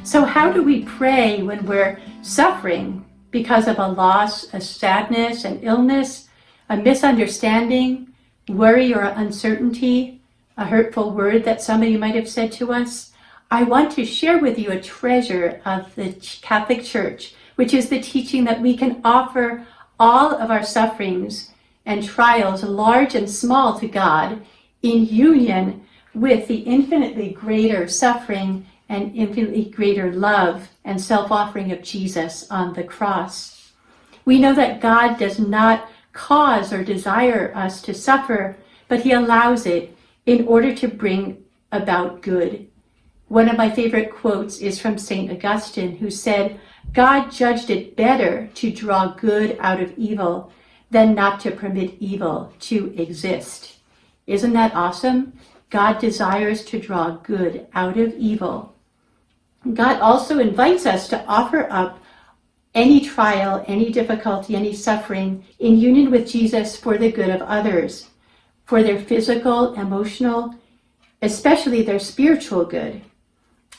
So how do we pray when we're suffering because of a loss, a sadness, an illness, a misunderstanding, worry or uncertainty, a hurtful word that somebody might have said to us? I want to share with you a treasure of the Catholic Church, which is the teaching that we can offer all of our sufferings and trials, large and small, to God in union with the infinitely greater suffering and infinitely greater love and self-offering of Jesus on the cross. We know that God does not cause or desire us to suffer, but he allows it in order to bring about good. One of my favorite quotes is from St. Augustine, who said, God judged it better to draw good out of evil than not to permit evil to exist. Isn't that awesome? God desires to draw good out of evil. God also invites us to offer up any trial, any difficulty, any suffering in union with Jesus for the good of others, for their physical, emotional, especially their spiritual good.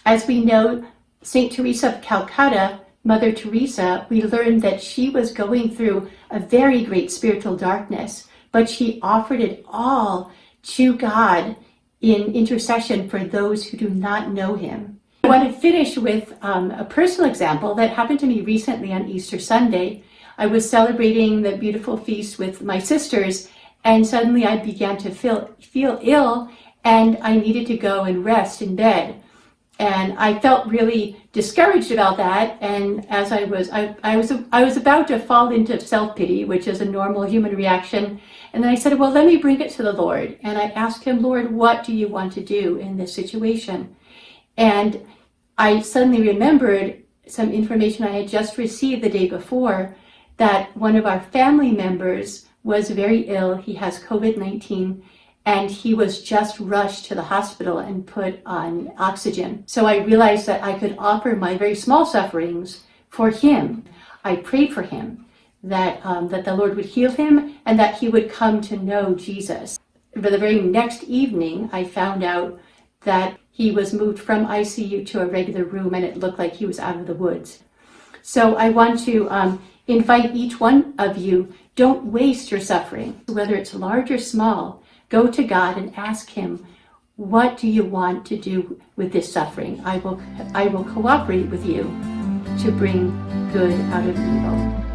As we know, St. Teresa of Calcutta, Mother Teresa, we learned that she was going through a very great spiritual darkness, but she offered it all to God in intercession for those who do not know him. I want to finish with a personal example that happened to me recently on Easter Sunday. I was celebrating the beautiful feast with my sisters, and suddenly I began to feel ill, and I needed to go and rest in bed. And I felt really discouraged about that. And as I was about to fall into self-pity, which is a normal human reaction. And then I said, well, let me bring it to the Lord. And I asked him, Lord, what do you want to do in this situation? And I suddenly remembered some information I had just received the day before, that one of our family members was very ill. He has COVID-19. And he was just rushed to the hospital and put on oxygen. So I realized that I could offer my very small sufferings for him. I prayed for him, that the Lord would heal him and that he would come to know Jesus. For the very next evening, I found out that he was moved from ICU to a regular room, and it looked like he was out of the woods. So I want to invite each one of you, don't waste your suffering, whether it's large or small. Go to God and ask him, what do you want to do with this suffering? I will cooperate with you to bring good out of evil.